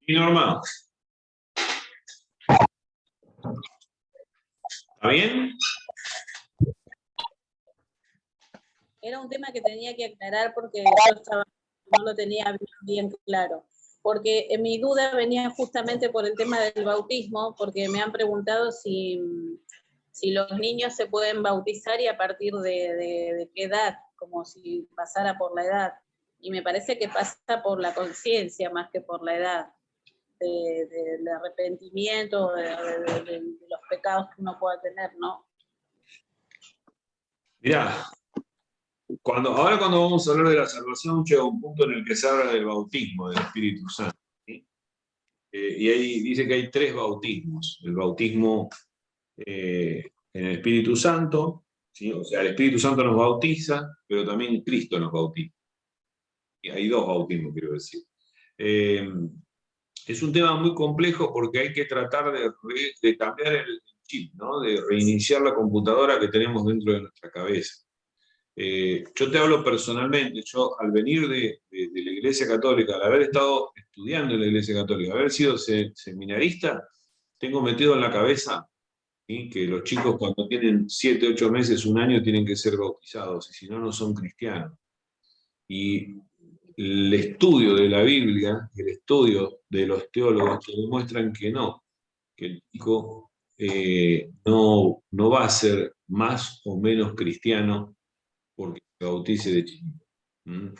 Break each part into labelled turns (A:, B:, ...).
A: Y Norma, ¿está bien?
B: Era un tema que tenía que aclarar porque yo no lo tenía bien claro. Porque mi duda venía justamente por el tema del bautismo, porque me han preguntado si los niños se pueden bautizar y a partir de qué edad, como si pasara por la edad. Y me parece que pasa por la conciencia más que por la edad, del arrepentimiento, de los pecados que uno pueda tener, ¿no?
A: Mirá, ahora cuando vamos a hablar de la salvación, llega un punto en el que se habla del bautismo del Espíritu Santo. ¿Sí? Y ahí dice que hay 3 bautismos. El bautismo en el Espíritu Santo, ¿sí? O sea, el Espíritu Santo nos bautiza, pero también Cristo nos bautiza. Y hay 2 bautismos, quiero decir. Es un tema muy complejo porque hay que tratar de cambiar el chip, ¿no? De reiniciar la computadora que tenemos dentro de nuestra cabeza. Yo te hablo personalmente, yo al venir de la Iglesia Católica, al haber estado estudiando en la Iglesia Católica, haber sido seminarista, tengo metido en la cabeza, ¿sí?, que los chicos cuando tienen 7, 8 meses, 1 año, tienen que ser bautizados, y si no, no son cristianos. Y el estudio de la Biblia, el estudio de los teólogos, te demuestran que no, que el chico no va a ser más o menos cristiano porque se bautice de chiquito.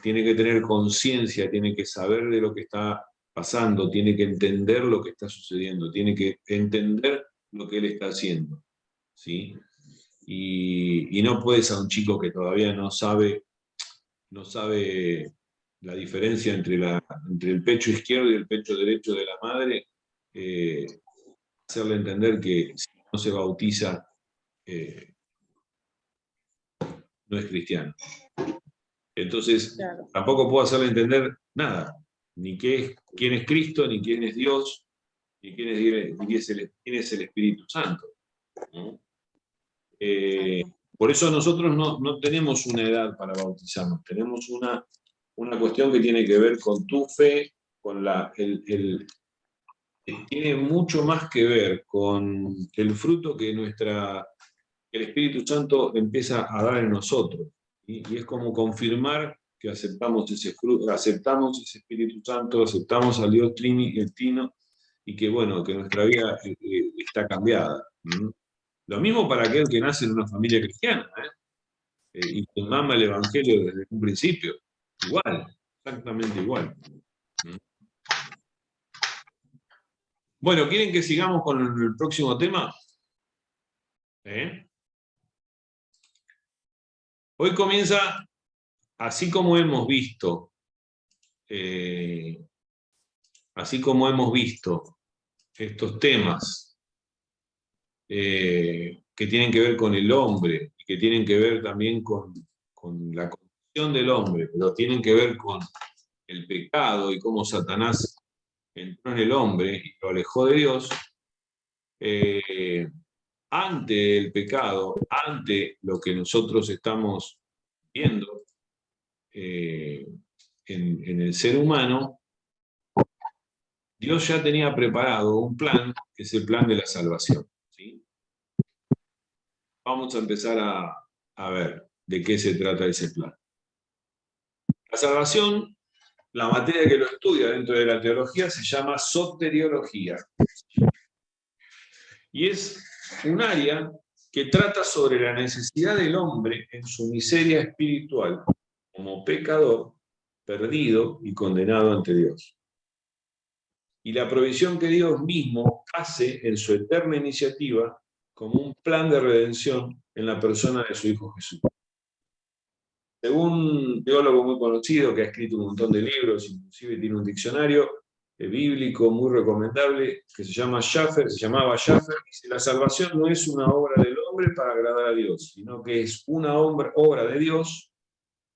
A: Tiene que tener conciencia, tiene que saber de lo que está pasando, tiene que entender lo que está sucediendo, tiene que entender lo que él está haciendo, ¿sí? Y no puedes a un chico que todavía no sabe la diferencia entre el pecho izquierdo y el pecho derecho de la madre, hacerle entender que si no se bautiza, no es cristiano. Entonces,
B: Claro.
A: tampoco puedo hacerle entender nada, ni quién es Cristo, ni quién es Dios, ni quién es el Espíritu Santo, ¿no? Por eso nosotros no tenemos una edad para bautizarnos, tenemos una cuestión que tiene que ver con tu fe, con tiene mucho más que ver con el fruto que el Espíritu Santo empieza a dar en nosotros. Y es como confirmar que aceptamos ese fruto, aceptamos ese Espíritu Santo, aceptamos al Dios Trino, y que bueno, que nuestra vida está cambiada. Lo mismo para aquel que nace en una familia cristiana, y que mama el Evangelio desde un principio. Igual, exactamente igual. Bueno, ¿quieren que sigamos con el próximo tema? Hoy comienza, así como hemos visto estos temas que tienen que ver con el hombre y que tienen que ver también con la condición del hombre, pero tienen que ver con el pecado y cómo Satanás entró en el hombre y lo alejó de Dios. Ante el pecado, ante lo que nosotros estamos viendo en el ser humano, Dios ya tenía preparado un plan, que es el plan de la salvación, ¿sí? Vamos a empezar a ver de qué se trata ese plan. La salvación, la materia que lo estudia dentro de la teología, se llama soteriología. Y es un área que trata sobre la necesidad del hombre en su miseria espiritual como pecador, perdido y condenado ante Dios. Y la provisión que Dios mismo hace en su eterna iniciativa como un plan de redención en la persona de su Hijo Jesús. Según un teólogo muy conocido que ha escrito un montón de libros, inclusive tiene un diccionario bíblico muy recomendable que se llamaba Schaffer, dice: la salvación no es una obra del hombre para agradar a Dios, sino que es una obra de Dios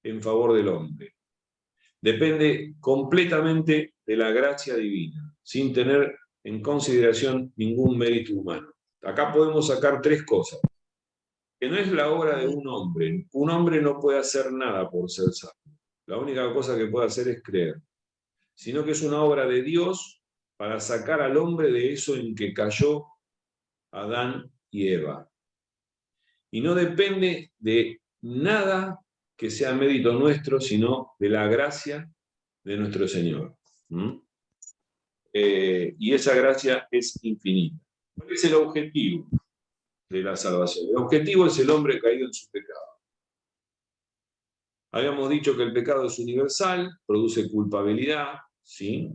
A: en favor del hombre. Depende completamente de la gracia divina, sin tener en consideración ningún mérito humano. Acá podemos sacar 3 cosas. Que no es la obra de un hombre. Un hombre no puede hacer nada por ser salvo. La única cosa que puede hacer es creer. Sino que es una obra de Dios para sacar al hombre de eso en que cayó Adán y Eva. Y no depende de nada que sea mérito nuestro, sino de la gracia de nuestro Señor. Y esa gracia es infinita. ¿Cuál es el objetivo de la salvación? El objetivo es el hombre caído en su pecado. Habíamos dicho que el pecado es universal, produce culpabilidad, ¿sí?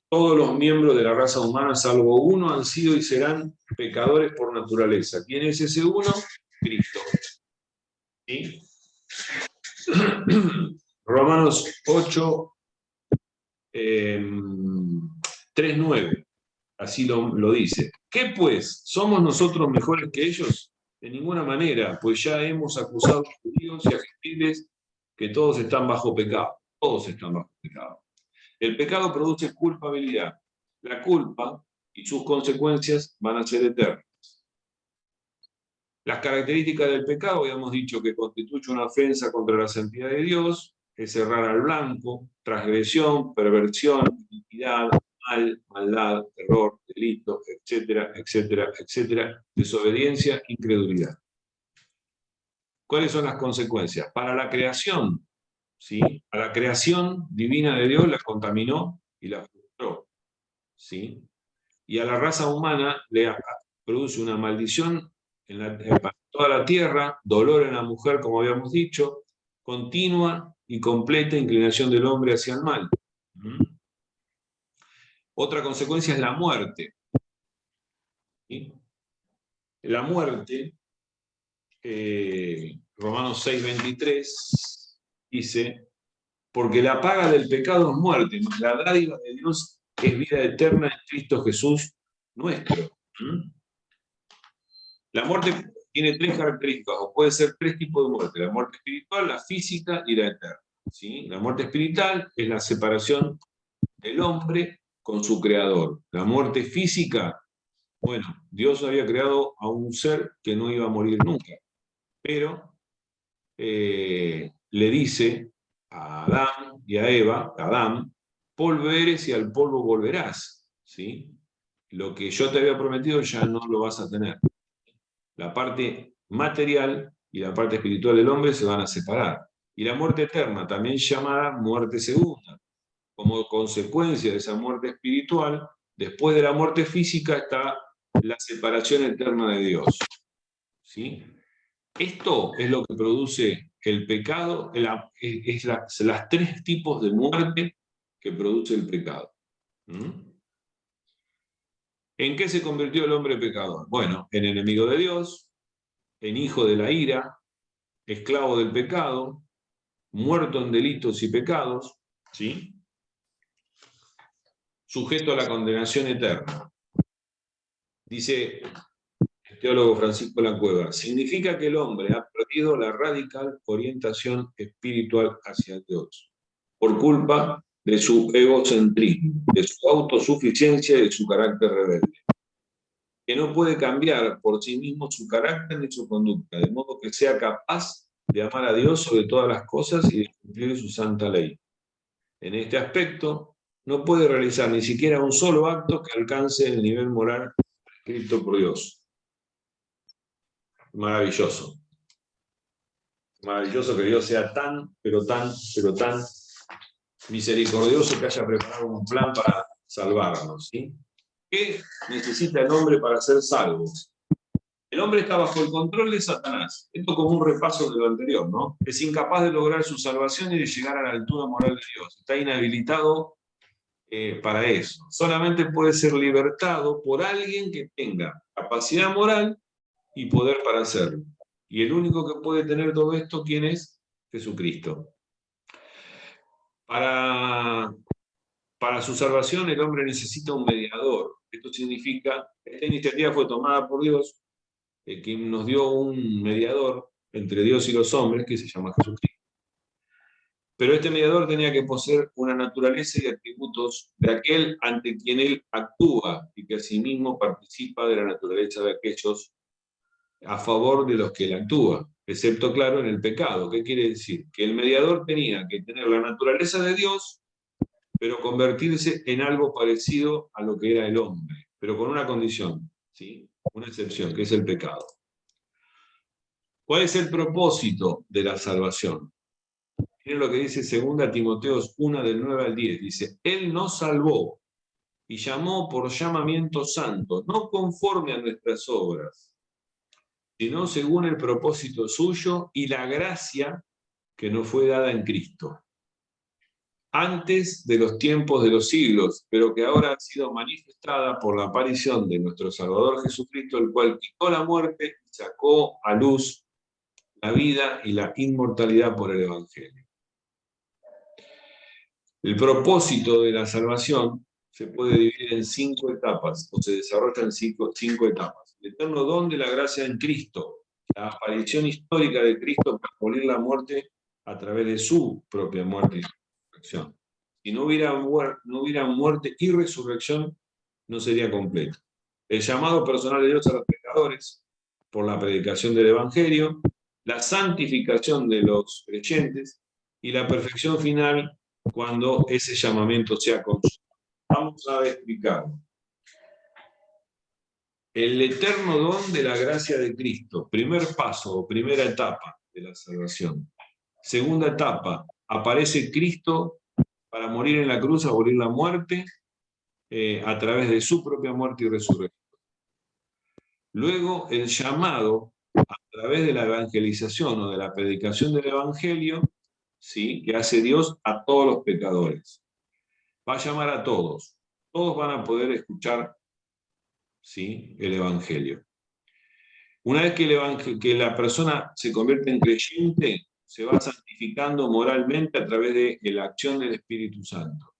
A: Todos los miembros de la raza humana, salvo uno, han sido y serán pecadores por naturaleza. ¿Quién es ese uno? Cristo. ¿Sí? Romanos 8, 3:9, así lo dice. ¿Qué pues? ¿Somos nosotros mejores que ellos? De ninguna manera, pues ya hemos acusado a judíos y a gentiles que todos están bajo pecado. Todos están bajo pecado. El pecado produce culpabilidad. La culpa y sus consecuencias van a ser eternas. Las características del pecado, habíamos dicho que constituye una ofensa contra la santidad de Dios, es errar al blanco, transgresión, perversión, iniquidad, mal, maldad, error, delito, etcétera, etcétera, etcétera, desobediencia, incredulidad. ¿Cuáles son las consecuencias? Para la creación, ¿sí? A la creación divina de Dios la contaminó y la frustró, ¿sí? Y a la raza humana le produce una maldición para toda la tierra, dolor en la mujer, como habíamos dicho, continua y completa inclinación del hombre hacia el mal. Otra consecuencia es la muerte. ¿Sí? La muerte, Romanos 6:23, dice, porque la paga del pecado es muerte, mas la dádiva de Dios es vida eterna en Cristo Jesús nuestro. La muerte tiene tres características, o puede ser tres tipos de muerte: la muerte espiritual, la física y la eterna. ¿Sí? La muerte espiritual es la separación del hombre con su creador. La muerte física, bueno, Dios había creado a un ser que no iba a morir nunca, pero le dice a Adán y a Eva, Adán, polvo eres y al polvo volverás. ¿Sí? Lo que yo te había prometido ya no lo vas a tener. La parte material y la parte espiritual del hombre se van a separar. Y la muerte eterna, también llamada muerte segunda, como consecuencia de esa muerte espiritual, después de la muerte física está la separación eterna de Dios. ¿Sí? Esto es lo que produce el pecado, es las tres tipos de muerte que produce el pecado. ¿En qué se convirtió el hombre pecador? Bueno, en enemigo de Dios, en hijo de la ira, esclavo del pecado, muerto en delitos y pecados, ¿sí? Sujeto a la condenación eterna. Dice el teólogo Francisco Lacueva, significa que el hombre ha perdido la radical orientación espiritual hacia Dios, por culpa de su egocentrismo, de su autosuficiencia y de su carácter rebelde, que no puede cambiar por sí mismo su carácter ni su conducta, de modo que sea capaz de amar a Dios sobre todas las cosas y de cumplir su santa ley. En este aspecto, no puede realizar ni siquiera un solo acto que alcance el nivel moral prescrito por Dios. Maravilloso. Maravilloso que Dios sea tan, pero tan misericordioso que haya preparado un plan para salvarnos. ¿Sí? ¿Qué necesita el hombre para ser salvo? El hombre está bajo el control de Satanás. Esto como un repaso de lo anterior, ¿no? Es incapaz de lograr su salvación y de llegar a la altura moral de Dios. Está inhabilitado para eso. Solamente puede ser libertado por alguien que tenga capacidad moral y poder para hacerlo. Y el único que puede tener todo esto, ¿quién es? Jesucristo. Para su salvación el hombre necesita un mediador. Esto significa, esta iniciativa fue tomada por Dios, quien nos dio un mediador entre Dios y los hombres, que se llama Jesucristo. Pero este mediador tenía que poseer una naturaleza y atributos de aquel ante quien él actúa y que asimismo participa de la naturaleza de aquellos a favor de los que él actúa, excepto, claro, en el pecado. ¿Qué quiere decir? Que el mediador tenía que tener la naturaleza de Dios, pero convertirse en algo parecido a lo que era el hombre, pero con una condición, ¿sí? Una excepción, que es el pecado. ¿Cuál es el propósito de la salvación? Miren lo que dice 2 Timoteos 1, del 9 al 10. Dice, Él nos salvó y llamó por llamamiento santo, no conforme a nuestras obras, sino según el propósito suyo y la gracia que nos fue dada en Cristo, antes de los tiempos de los siglos, pero que ahora ha sido manifestada por la aparición de nuestro Salvador Jesucristo, el cual quitó la muerte y sacó a luz la vida y la inmortalidad por el Evangelio. El propósito de la salvación se puede dividir en 5 etapas, o se desarrolla en cinco etapas. El eterno don de la gracia en Cristo, la aparición histórica de Cristo para abolir la muerte a través de su propia muerte y resurrección. Si no hubiera muerte y resurrección, no sería completo. El llamado personal de Dios a los pecadores, por la predicación del Evangelio, la santificación de los creyentes y la perfección final cuando ese llamamiento sea consumado. Vamos a explicarlo. El eterno don de la gracia de Cristo, primer paso o primera etapa de la salvación. Segunda etapa, aparece Cristo para morir en la cruz, abolir la muerte, a través de su propia muerte y resurrección. Luego, el llamado a través de la evangelización o de la predicación del Evangelio, ¿sí?, que hace Dios a todos los pecadores. Va a llamar a todos. Todos van a poder escuchar, ¿sí?, el Evangelio. Una vez que la persona se convierte en creyente, se va santificando moralmente a través de la acción del Espíritu Santo.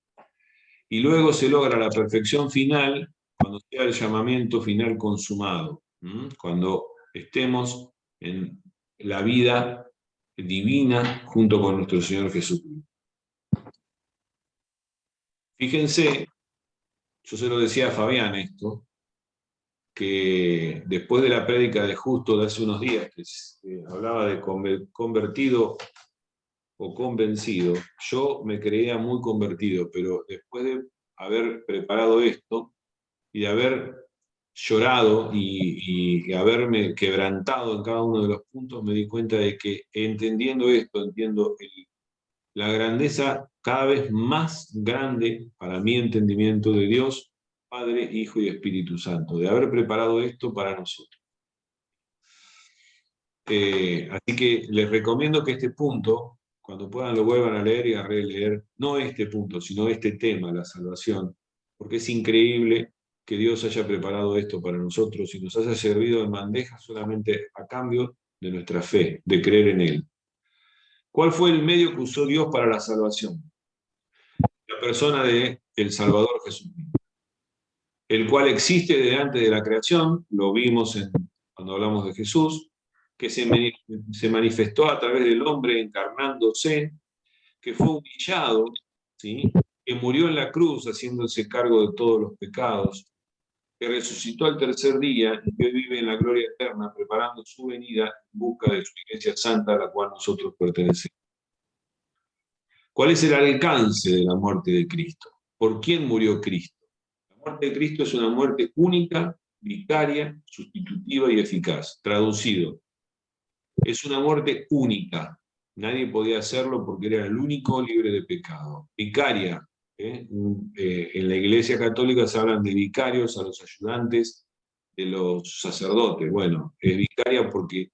A: Y luego se logra la perfección final cuando sea el llamamiento final consumado, cuando estemos en la vida divina junto con nuestro Señor Jesucristo. Fíjense, yo se lo decía a Fabián esto, que después de la prédica de Justo de hace unos días, que hablaba de convertido o convencido, yo me creía muy convertido, pero después de haber preparado esto y de haber llorado y haberme quebrantado en cada uno de los puntos, me di cuenta de que entendiendo esto, entiendo la grandeza cada vez más grande para mi entendimiento de Dios, Padre, Hijo y Espíritu Santo, de haber preparado esto para nosotros. Así que les recomiendo que este punto, cuando puedan, lo vuelvan a leer y a releer, no este punto, sino este tema, la salvación, porque es increíble que Dios haya preparado esto para nosotros y nos haya servido en bandeja solamente a cambio de nuestra fe, de creer en Él. ¿Cuál fue el medio que usó Dios para la salvación? La persona de el Salvador Jesucristo, el cual existe desde antes de la creación, lo vimos cuando hablamos de Jesús, que se manifestó a través del hombre encarnándose, que fue humillado, ¿sí?, que murió en la cruz haciéndose cargo de todos los pecados, que resucitó al tercer día y que vive en la gloria eterna, preparando su venida en busca de su iglesia santa a la cual nosotros pertenecemos. ¿Cuál es el alcance de la muerte de Cristo? ¿Por quién murió Cristo? La muerte de Cristo es una muerte única, vicaria, sustitutiva y eficaz. Traducido, es una muerte única. Nadie podía hacerlo porque era el único libre de pecado. Vicaria. En la Iglesia Católica se hablan de vicarios a los ayudantes de los sacerdotes. Bueno, es vicaria porque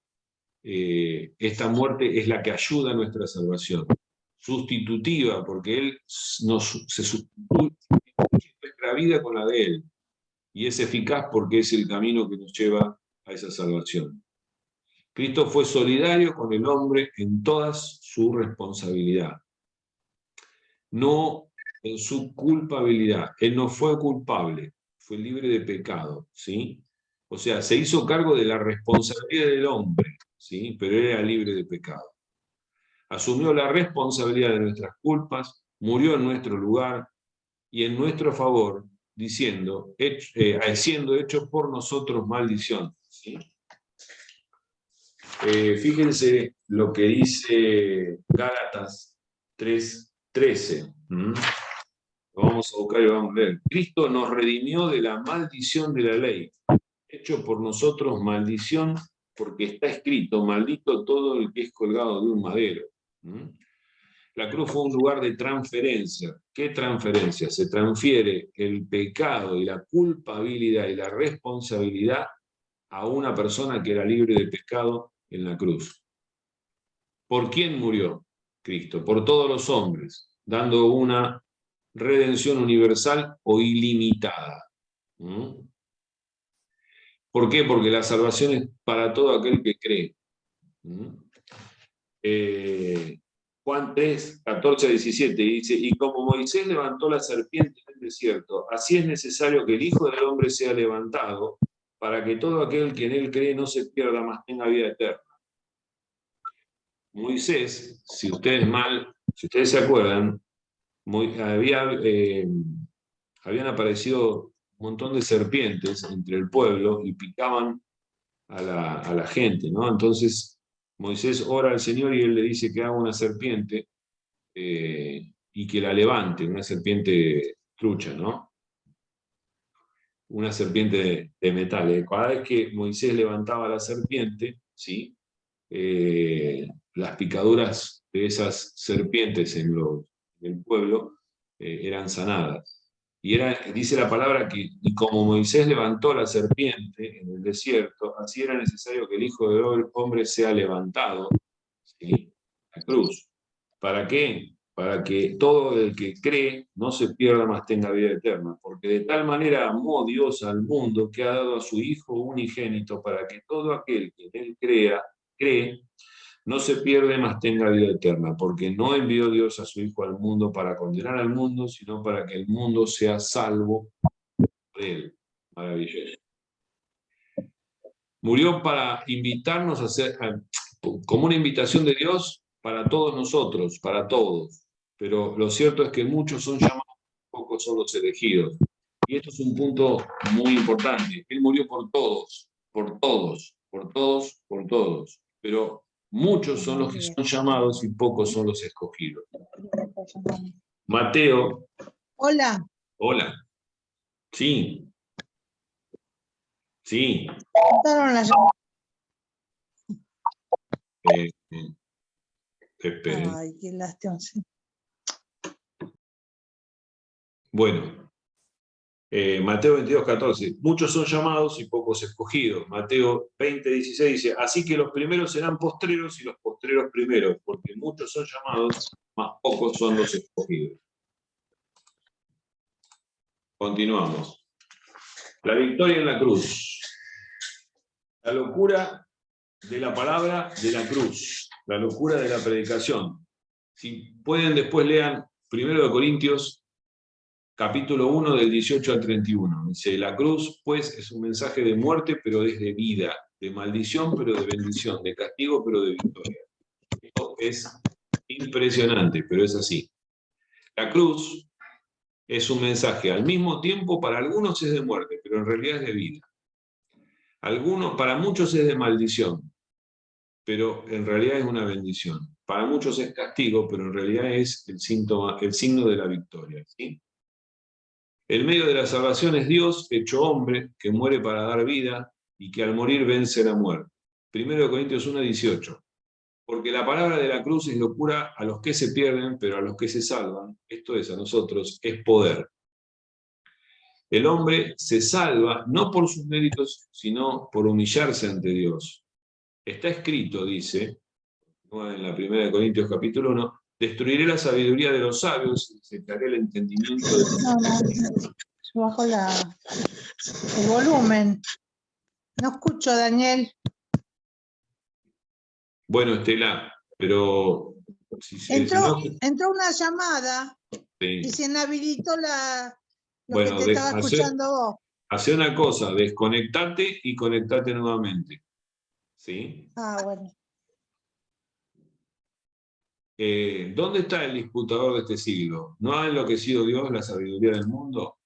A: esta muerte es la que ayuda a nuestra salvación. Sustitutiva, porque Él se sustituye nuestra vida con la de Él. Y es eficaz porque es el camino que nos lleva a esa salvación. Cristo fue solidario con el hombre en toda su responsabilidad, no en su culpabilidad. Él no fue culpable, fue libre de pecado, ¿sí? O sea, se hizo cargo de la responsabilidad del hombre, ¿sí?, pero él era libre de pecado. Asumió la responsabilidad de nuestras culpas, murió en nuestro lugar y en nuestro favor, siendo hecho por nosotros maldición, ¿sí? Fíjense lo que dice Gálatas 3:13. Lo vamos a buscar y lo vamos a leer. Cristo nos redimió de la maldición de la ley, hecho por nosotros maldición, porque está escrito, maldito todo el que es colgado de un madero. La cruz fue un lugar de transferencia. ¿Qué transferencia? Se transfiere el pecado y la culpabilidad y la responsabilidad a una persona que era libre de pecado en la cruz. ¿Por quién murió Cristo? Por todos los hombres, dando una redención universal o ilimitada. ¿Por qué? Porque la salvación es para todo aquel que cree. Juan 3, 14 a 17 dice: y como Moisés levantó la serpiente en el desierto, así es necesario que el Hijo del Hombre sea levantado, para que todo aquel que en él cree no se pierda, mas tenga vida eterna. Moisés, si ustedes se acuerdan, habían aparecido un montón de serpientes entre el pueblo y picaban a la gente, ¿no? Entonces Moisés ora al Señor y él le dice que haga una serpiente y que la levante, una serpiente trucha, ¿no? Una serpiente de metal. Cada vez que Moisés levantaba la serpiente, ¿sí? Las picaduras de esas serpientes en el pueblo eran sanadas. Y dice la palabra que, y como Moisés levantó la serpiente en el desierto, así era necesario que el Hijo del Hombre sea levantado, ¿sí? La cruz. ¿Para qué? Para que todo el que cree no se pierda, mas tenga vida eterna. Porque de tal manera amó Dios al mundo que ha dado a su Hijo unigénito, para que todo aquel que en él cree, no se pierde, mas tenga vida eterna, porque no envió Dios a su Hijo al mundo para condenar al mundo, sino para que el mundo sea salvo por él. Maravilloso. Murió para invitarnos como una invitación de Dios para todos nosotros, para todos. Pero lo cierto es que muchos son llamados, pocos son los elegidos. Y esto es un punto muy importante. Él murió por todos, por todos, por todos, por todos. Pero muchos son los que son llamados y pocos son los escogidos. Mateo.
C: Hola.
A: Hola. Sí. Sí. Esperen.
C: Ay, qué lástima.
A: Bueno. Mateo 22, 14. Muchos son llamados y pocos escogidos. Mateo 20, 16 dice: así que los primeros serán postreros y los postreros primeros, porque muchos son llamados, mas pocos son los escogidos. Continuamos. La victoria en la cruz. La locura de la palabra de la cruz. La locura de la predicación. Si pueden, después lean 1 Corintios capítulo 1 del 18 al 31. Dice: la cruz, pues, es un mensaje de muerte, pero es de vida, de maldición, pero de bendición, de castigo, pero de victoria. Esto es impresionante, pero es así. La cruz es un mensaje, al mismo tiempo, para algunos es de muerte, pero en realidad es de vida. Para muchos es de maldición, pero en realidad es una bendición. Para muchos es castigo, pero en realidad es el signo de la victoria, ¿sí? El medio de la salvación es Dios hecho hombre, que muere para dar vida y que al morir vence la muerte. 1 Corintios 1, 18. Porque la palabra de la cruz es locura a los que se pierden, pero a los que se salvan, esto es, a nosotros, es poder. El hombre se salva no por sus méritos, sino por humillarse ante Dios. Está escrito, dice, en la 1 Corintios capítulo 1, destruiré la sabiduría de los sabios y secaré el entendimiento de los
C: sabios. Yo bajo el volumen. No escucho, Daniel.
A: Bueno, Estela, pero...
C: entró una llamada,
A: sí.
C: Y se inhabilitó lo que te estaba escuchando vos.
A: Hace una cosa, desconectate y conectate nuevamente. ¿Sí?
C: Bueno.
A: ¿Dónde está el disputador de este siglo? ¿No ha enloquecido Dios la sabiduría del mundo?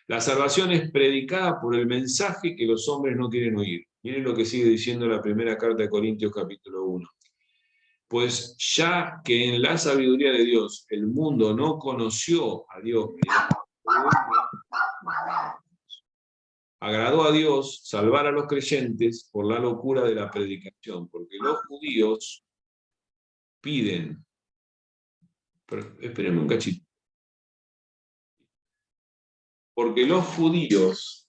A: La salvación es predicada por el mensaje que los hombres no quieren oír. Miren lo que sigue diciendo la primera carta de Corintios capítulo 1. Pues ya que en la sabiduría de Dios el mundo no conoció a Dios mediante Agradó a Dios salvar a los creyentes por la locura de la predicación, porque los judíos piden, pero espérenme un cachito, porque los judíos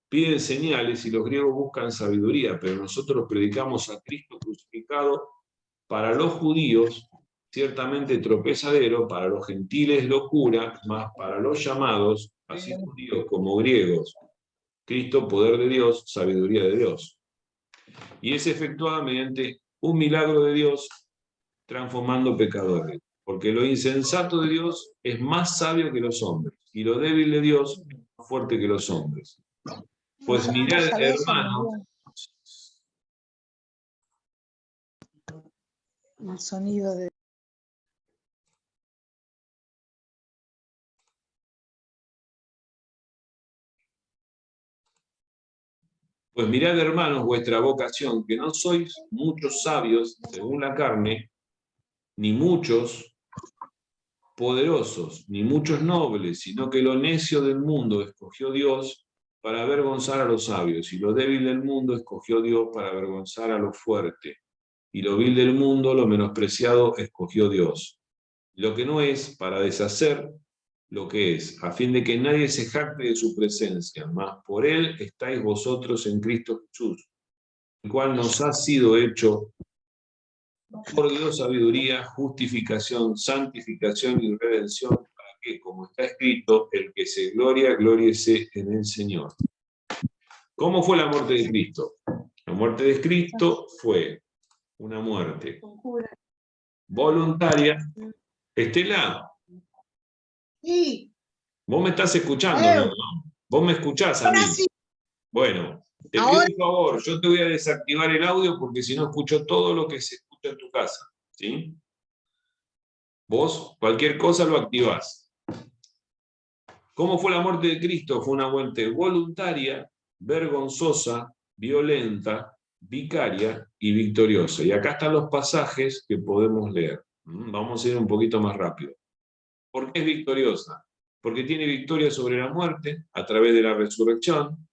A: piden señales y los griegos buscan sabiduría, pero nosotros predicamos a Cristo crucificado, para los judíos ciertamente tropezadero, para los gentiles locura, mas para los llamados, así judíos como griegos, Cristo, poder de Dios, sabiduría de Dios. Y es efectuada mediante un milagro de Dios transformando pecadores. Porque lo insensato de Dios es más sabio que los hombres, y lo débil de Dios es más fuerte que los hombres. Pues mirad, hermanos.
C: El sonido de...
A: Pues mirad, hermanos, vuestra vocación, que no sois muchos sabios según la carne, ni muchos poderosos, ni muchos nobles, sino que lo necio del mundo escogió Dios para avergonzar a los sabios, y lo débil del mundo escogió Dios para avergonzar a lo fuerte, y lo vil del mundo, lo menospreciado, escogió Dios. Lo que no es, para deshacer lo que es, a fin de que nadie se jacte de su presencia, mas por él estáis vosotros en Cristo Jesús, el cual nos ha sido hecho por Dios sabiduría, justificación, santificación y redención, para que, como está escrito, el que se gloria, glóriese en el Señor. ¿Cómo fue la muerte de Cristo? La muerte de Cristo fue una muerte voluntaria. Estela,
C: Sí.
A: vos me estás escuchando, ¿no? Vos me escuchás a mí.
C: Sí.
A: Bueno, te pido un favor, yo te voy a desactivar el audio porque si no escucho todo lo que se escucha en tu casa, ¿sí? Vos, cualquier cosa lo activás. ¿Cómo fue la muerte de Cristo? Fue una muerte voluntaria, vergonzosa, violenta, vicaria y victoriosa. Y acá están los pasajes que podemos leer. Vamos a ir un poquito más rápido. ¿Por qué es victoriosa? Porque tiene victoria sobre la muerte a través de la resurrección.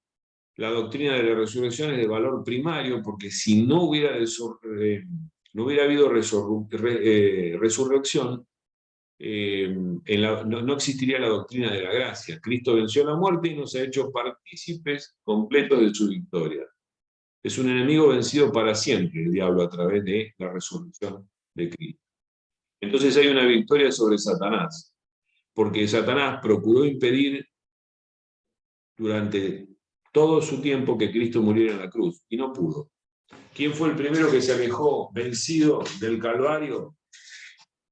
A: La doctrina de la resurrección es de valor primario, porque si no hubiera habido resurrección, no existiría la doctrina de la gracia. Cristo venció la muerte y nos ha hecho partícipes completos de su victoria. Es un enemigo vencido para siempre, el diablo, a través de la resurrección de Cristo. Entonces hay una victoria sobre Satanás, porque Satanás procuró impedir durante todo su tiempo que Cristo muriera en la cruz, y no pudo. ¿Quién fue el primero que se alejó vencido del Calvario?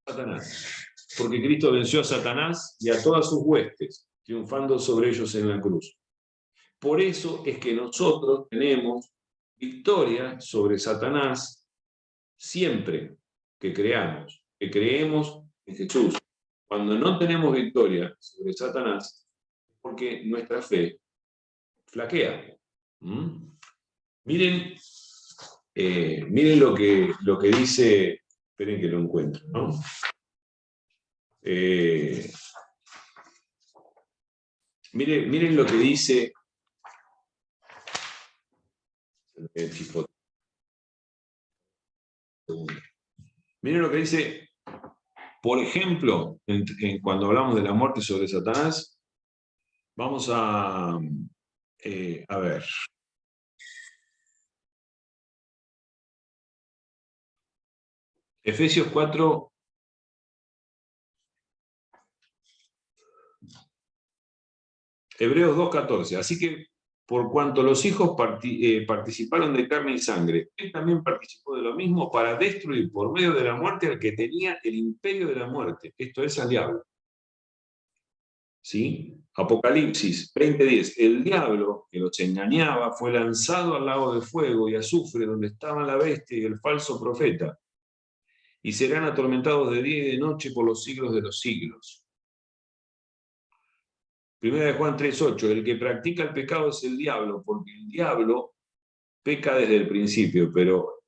A: Satanás. Porque Cristo venció a Satanás y a todas sus huestes, triunfando sobre ellos en la cruz. Por eso es que nosotros tenemos victoria sobre Satanás siempre que creemos en Jesús. Cuando no tenemos victoria sobre Satanás, es porque nuestra fe flaquea. Miren lo que dice, esperen que lo encuentro, ¿no? Miren lo que dice miren lo que dice, por ejemplo, cuando hablamos de la muerte sobre Satanás, vamos a ver. Efesios 4. Hebreos 2:14. Así que, por cuanto los hijos participaron de carne y sangre, él también participó de lo mismo para destruir por medio de la muerte al que tenía el imperio de la muerte, esto es al diablo. ¿Sí? Apocalipsis 20:10. El diablo que los engañaba fue lanzado al lago de fuego y azufre, donde estaban la bestia y el falso profeta, y serán atormentados de día y de noche por los siglos de los siglos. Primera de Juan 3:8, el que practica el pecado es el diablo, porque el diablo peca desde el principio, pero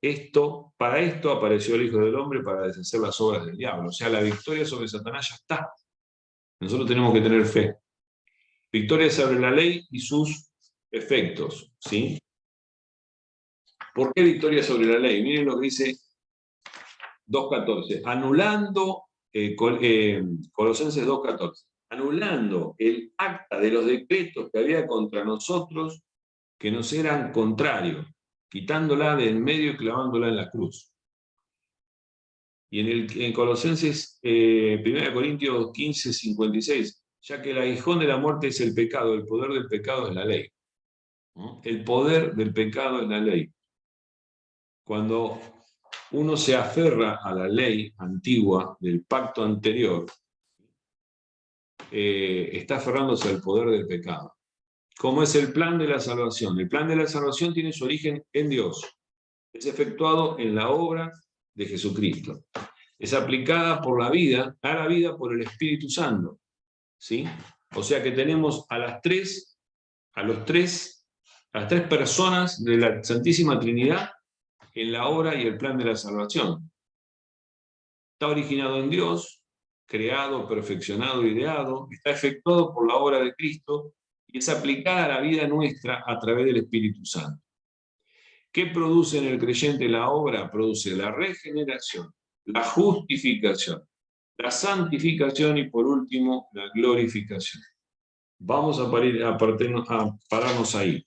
A: para esto apareció el Hijo del Hombre, para deshacer las obras del diablo. O sea, la victoria sobre Satanás ya está. Nosotros tenemos que tener fe. Victoria sobre la ley y sus efectos, ¿sí? ¿Por qué victoria sobre la ley? Miren lo que dice 2.14. Anulando, Colosenses 2.14. Anulando el acta de los decretos que había contra nosotros que nos eran contrarios, quitándola de en medio y clavándola en la cruz. Y en Colosenses, 1 Corintios 15:56, ya que el aguijón de la muerte es el pecado, el poder del pecado es la ley. ¿No? El poder del pecado es la ley. Cuando uno se aferra a la ley antigua del pacto anterior, está aferrándose al poder del pecado. ¿Cómo es el plan de la salvación? El plan de la salvación tiene su origen en Dios. Es efectuado en la obra de Jesucristo. Es aplicada por la vida, a la vida por el Espíritu Santo. ¿Sí? O sea que tenemos a las tres personas de la Santísima Trinidad en la obra y el plan de la salvación. Está originado en Dios, creado, perfeccionado, ideado, está efectuado por la obra de Cristo y es aplicada a la vida nuestra a través del Espíritu Santo. ¿Qué produce en el creyente la obra? Produce la regeneración, la justificación, la santificación y por último la glorificación. Vamos a pararnos ahí.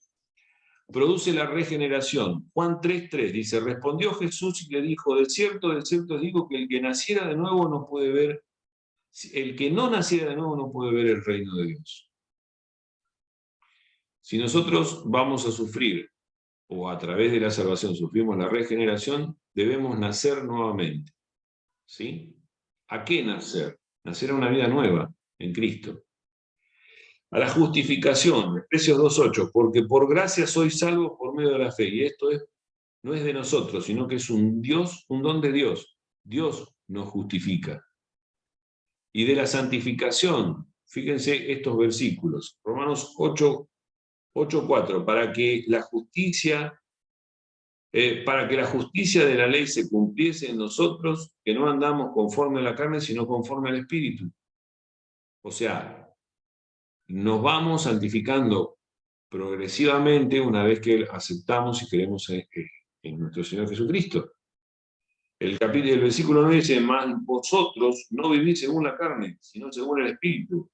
A: Produce la regeneración. Juan 3:3 dice, respondió Jesús y le dijo, de cierto os digo que el que naciera de nuevo no puede ver, el que no naciera de nuevo no puede ver el reino de Dios. Si nosotros vamos a sufrir, o a través de la salvación sufrimos la regeneración, debemos nacer nuevamente. ¿Sí? ¿A qué nacer? Nacer a una vida nueva en Cristo. A la justificación, Efesios 2:8, porque por gracia sois salvos por medio de la fe. Y esto no es de nosotros, sino que es un don de Dios. Dios nos justifica. Y de la santificación, fíjense estos versículos, Romanos 8:4, para que la justicia de la ley se cumpliese en nosotros, que no andamos conforme a la carne, sino conforme al Espíritu. O sea, nos vamos santificando progresivamente una vez que aceptamos y creemos en nuestro Señor Jesucristo. El versículo 9 dice, mas vosotros no vivís según la carne, sino según el Espíritu.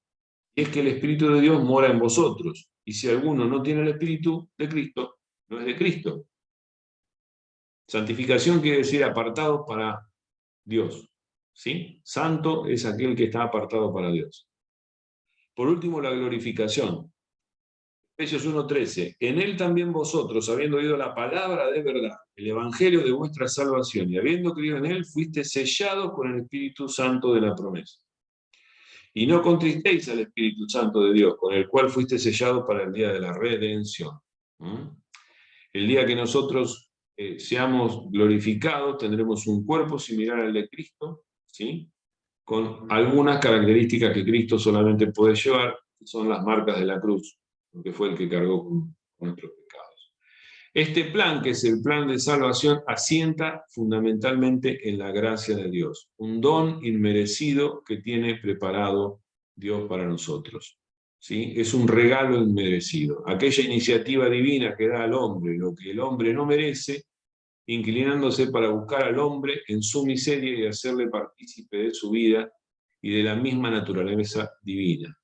A: Y es que el Espíritu de Dios mora en vosotros. Y si alguno no tiene el Espíritu de Cristo, no es de Cristo. Santificación quiere decir apartado para Dios. ¿Sí? Santo es aquel que está apartado para Dios. Por último, la glorificación. Efesios 1:13. En él también vosotros, habiendo oído la palabra de verdad, el evangelio de vuestra salvación, y habiendo creído en él, fuiste sellados con el Espíritu Santo de la promesa. Y no contristéis al Espíritu Santo de Dios, con el cual fuiste sellados para el día de la redención. El día que nosotros seamos glorificados, tendremos un cuerpo similar al de Cristo, ¿sí? Con algunas características que Cristo solamente puede llevar, que son las marcas de la cruz, porque fue el que cargó con nuestros pecados. Este plan, que es el plan de salvación, asienta fundamentalmente en la gracia de Dios, un don inmerecido que tiene preparado Dios para nosotros. ¿Sí? Es un regalo inmerecido, aquella iniciativa divina que da al hombre lo que el hombre no merece, inclinándose para buscar al hombre en su miseria y hacerle partícipe de su vida y de la misma naturaleza divina.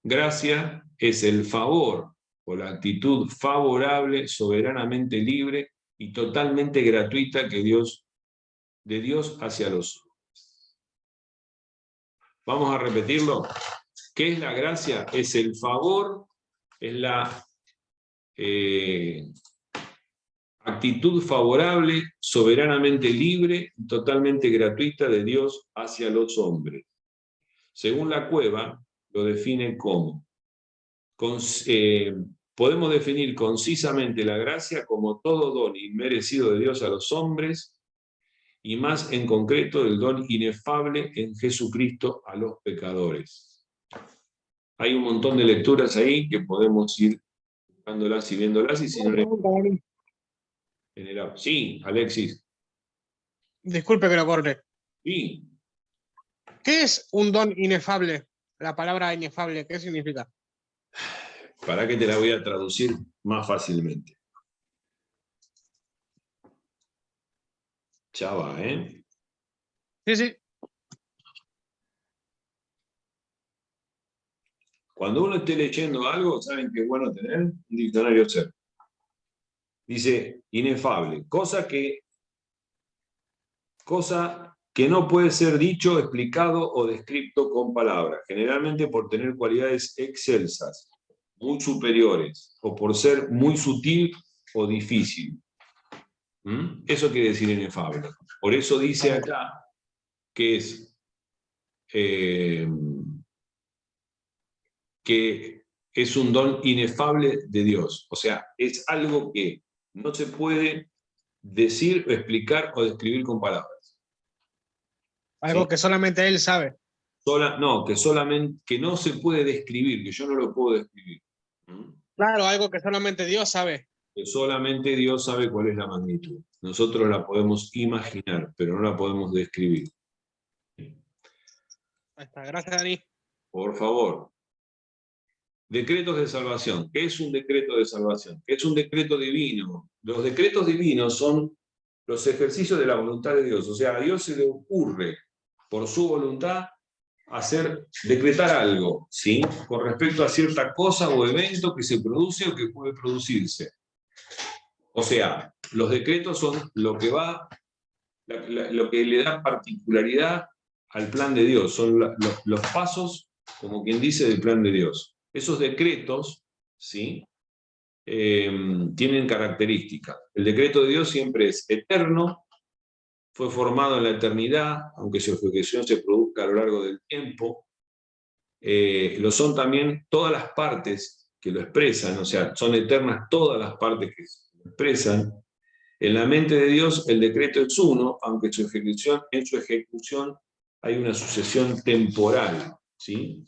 A: Gracia es el favor o la actitud favorable, soberanamente libre y totalmente gratuita de Dios hacia los hombres. Vamos a repetirlo. ¿Qué es la gracia? Es el favor, es la actitud favorable, soberanamente libre y totalmente gratuita de Dios hacia los hombres. Según la Cueva, lo define como podemos definir concisamente la gracia como todo don inmerecido de Dios a los hombres, y más en concreto el don inefable en Jesucristo a los pecadores. Hay un montón de lecturas ahí que podemos ir buscándolas y viéndolas, y si no Sí, Alexis.
D: Disculpe que lo corte.
A: Sí.
D: ¿Qué es un don inefable? la palabra inefable? ¿Qué significa?
A: Para que te la voy a traducir más fácilmente. Ya va, ¿eh?
D: Sí, sí.
A: Cuando uno esté leyendo algo, ¿saben qué es bueno tener? Un diccionario cerca. Dice, inefable, cosa que no puede ser dicho, explicado o descrito con palabras, generalmente por tener cualidades excelsas, muy superiores, o por ser muy sutil o difícil. Eso quiere decir inefable. Por eso dice acá que es un don inefable de Dios. O sea, es algo que no se puede decir, explicar o describir con palabras.
D: Algo
A: ¿Sí?
D: que solamente él sabe.
A: Que no se puede describir, que yo no lo puedo describir.
D: Claro, algo que solamente Dios sabe.
A: Que solamente Dios sabe cuál es la magnitud. Nosotros la podemos imaginar, pero no la podemos describir.
D: Ahí está. Gracias, Dani.
A: Por favor. Decretos de salvación. ¿Qué es un decreto de salvación? ¿Qué es un decreto divino? Los decretos divinos son los ejercicios de la voluntad de Dios. O sea, a Dios se le ocurre, por su voluntad, decretar algo, ¿sí? Con respecto a cierta cosa o evento que se produce o que puede producirse. O sea, los decretos son lo que le da particularidad al plan de Dios. Son los pasos, como quien dice, del plan de Dios. Esos decretos, ¿sí? Tienen características. El decreto de Dios siempre es eterno, fue formado en la eternidad, aunque su ejecución se produzca a lo largo del tiempo. Lo son también todas las partes que lo expresan, o sea, son eternas todas las partes que lo expresan. En la mente de Dios el decreto es uno, aunque en su ejecución hay una sucesión temporal, ¿sí?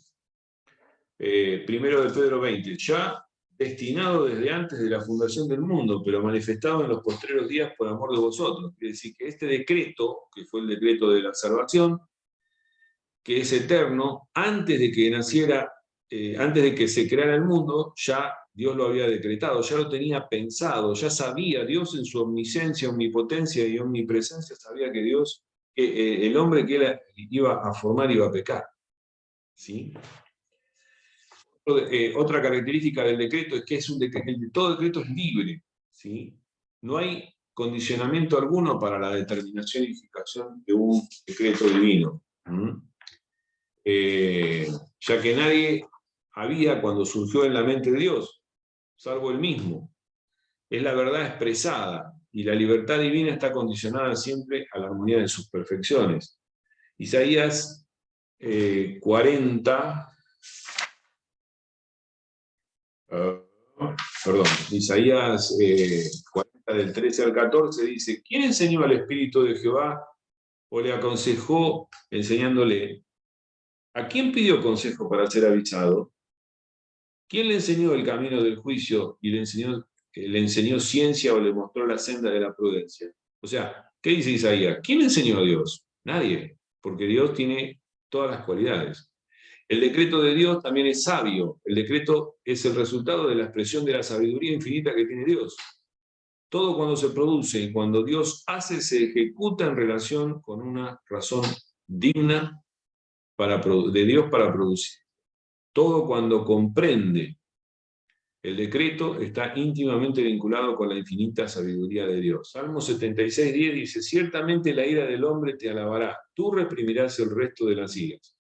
A: Primero de Pedro 20, ya destinado desde antes de la fundación del mundo, pero manifestado en los postreros días por amor de vosotros. Quiere decir que este decreto, que fue el decreto de la salvación, que es eterno, antes de que se creara el mundo, ya Dios lo había decretado, ya lo tenía pensado, ya sabía Dios en su omnisciencia, omnipotencia y omnipresencia, sabía que Dios, el hombre que él iba a formar iba a pecar. ¿Sí? Otra característica del decreto es que todo decreto es libre, ¿sí? No hay condicionamiento alguno para la determinación y eficacia de un decreto divino. Ya que nadie había cuando surgió en la mente de Dios, salvo él mismo. Es la verdad expresada, y la libertad divina está condicionada siempre a la armonía de sus perfecciones. Isaías 40... Isaías 40 del 13 al 14 dice: ¿quién enseñó al Espíritu de Jehová o le aconsejó enseñándole? ¿A quién pidió consejo para ser avisado? ¿Quién le enseñó el camino del juicio y le enseñó ciencia o le mostró la senda de la prudencia? O sea, ¿qué dice Isaías? ¿Quién le enseñó a Dios? Nadie, porque Dios tiene todas las cualidades. El decreto de Dios también es sabio. El decreto es el resultado de la expresión de la sabiduría infinita que tiene Dios. Todo cuando se produce y cuando Dios hace, se ejecuta en relación con una razón digna de Dios para producir. Todo cuando comprende el decreto está íntimamente vinculado con la infinita sabiduría de Dios. Salmo 76:10 dice: ciertamente la ira del hombre te alabará, tú reprimirás el resto de las iras.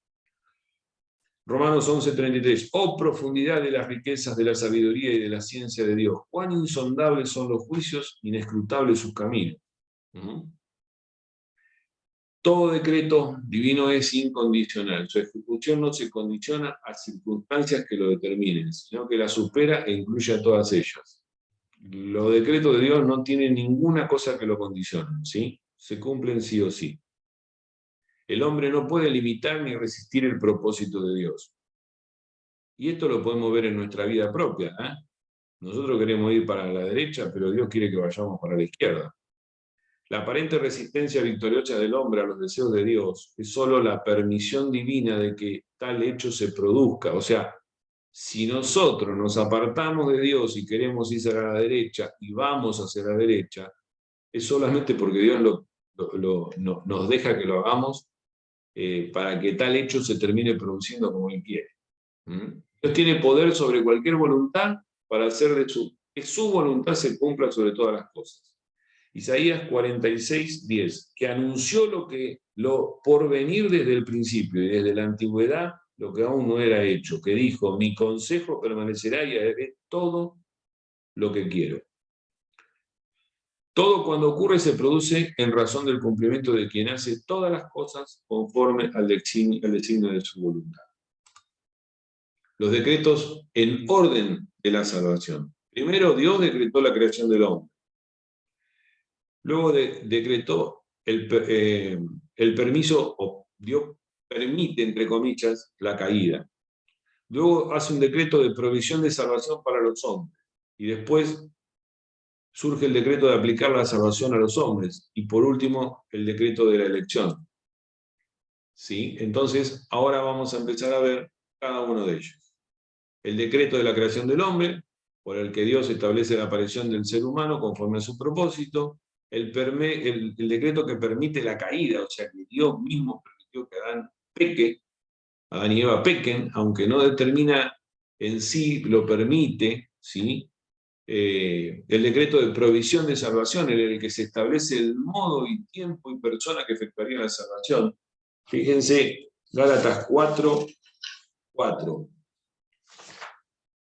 A: Romanos 11:33, oh profundidad de las riquezas de la sabiduría y de la ciencia de Dios, cuán insondables son los juicios, inescrutables sus caminos. Todo decreto divino es incondicional, su ejecución no se condiciona a circunstancias que lo determinen, sino que la supera e incluye a todas ellas. Los decretos de Dios no tienen ninguna cosa que lo condicione, ¿sí? Se cumplen sí o sí. El hombre no puede limitar ni resistir el propósito de Dios. Y esto lo podemos ver en nuestra vida propia, ¿eh? Nosotros queremos ir para la derecha, pero Dios quiere que vayamos para la izquierda. La aparente resistencia victoriosa del hombre a los deseos de Dios es solo la permisión divina de que tal hecho se produzca. O sea, si nosotros nos apartamos de Dios y queremos ir hacia la derecha y vamos hacia la derecha, es solamente porque Dios nos deja que lo hagamos para que tal hecho se termine produciendo como Él quiere. Dios tiene poder sobre cualquier voluntad para hacer que su voluntad se cumpla sobre todas las cosas. Isaías 46:10, que anunció lo por venir desde el principio y desde la antigüedad, lo que aún no era hecho, que dijo, mi consejo permanecerá y haré todo lo que quiero. Todo cuando ocurre se produce en razón del cumplimiento de quien hace todas las cosas conforme al designio de su voluntad. Los decretos en orden de la salvación. Primero, Dios decretó la creación del hombre. Luego decretó el permiso, o Dios permite, entre comillas, la caída. Luego hace un decreto de provisión de salvación para los hombres. Y después surge el decreto de aplicar la salvación a los hombres. Y por último, el decreto de la elección. ¿Sí? Entonces, ahora vamos a empezar a ver cada uno de ellos. El decreto de la creación del hombre, por el que Dios establece la aparición del ser humano conforme a su propósito. El decreto que permite la caída, o sea, que Dios mismo permitió que Adán y Eva pequen, aunque no determina en sí, lo permite, ¿sí? El decreto de provisión de salvación, en el que se establece el modo y tiempo y persona que efectuaría la salvación. Fíjense, Gálatas 4:4.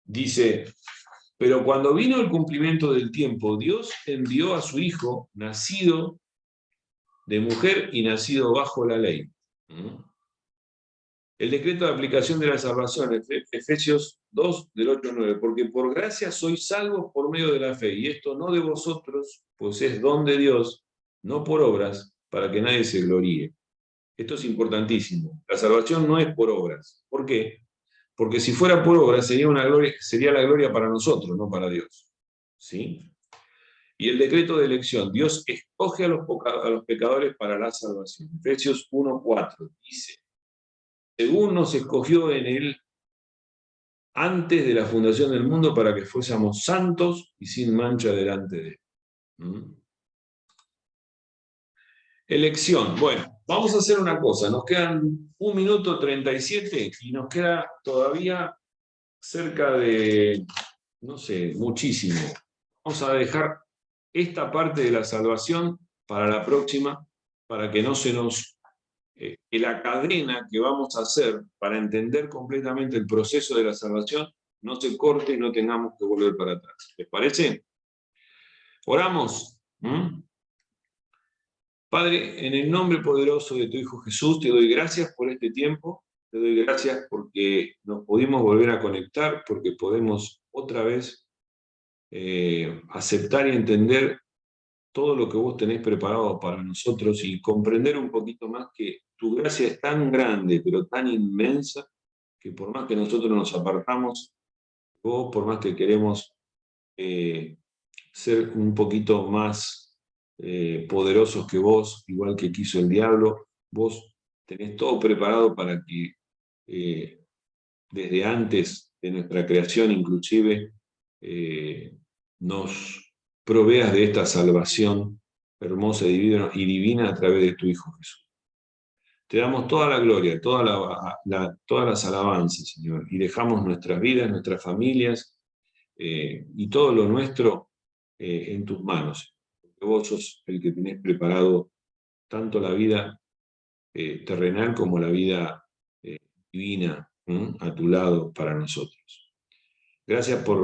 A: Dice, pero cuando vino el cumplimiento del tiempo, Dios envió a su Hijo, nacido de mujer y nacido bajo la ley. El decreto de aplicación de la salvación, Efesios 2, del 8 al 9, porque por gracia sois salvos por medio de la fe, y esto no de vosotros, pues es don de Dios, no por obras, para que nadie se gloríe. Esto es importantísimo. La salvación no es por obras. ¿Por qué? Porque si fuera por obras sería la gloria para nosotros, no para Dios. ¿Sí? Y el decreto de elección, Dios escoge a los pecadores para la salvación. Efesios 1:4 dice, según nos escogió en Él antes de la fundación del mundo para que fuésemos santos y sin mancha delante de Él. Elección. Bueno, vamos a hacer una cosa. Nos quedan 1 minuto 37 y nos queda todavía cerca de, no sé, muchísimo. Vamos a dejar esta parte de la salvación para la próxima, para que no se nos... que la cadena que vamos a hacer para entender completamente el proceso de la salvación no se corte y no tengamos que volver para atrás. ¿Les parece? Oramos. Padre, en el nombre poderoso de tu Hijo Jesús, te doy gracias por este tiempo, te doy gracias porque nos pudimos volver a conectar, porque podemos otra vez aceptar y entender todo lo que vos tenés preparado para nosotros y comprender un poquito más que tu gracia es tan grande, pero tan inmensa, que por más que nosotros nos apartamos, vos, por más que queremos ser un poquito más poderosos que vos, igual que quiso el diablo, vos tenés todo preparado para que desde antes de nuestra creación inclusive nos proveas de esta salvación hermosa y divina a través de tu Hijo Jesús. Te damos toda la gloria, todas las alabanzas, Señor, y dejamos nuestras vidas, nuestras familias y todo lo nuestro en tus manos, porque vos sos el que tenés preparado tanto la vida terrenal como la vida divina a tu lado para nosotros. Gracias por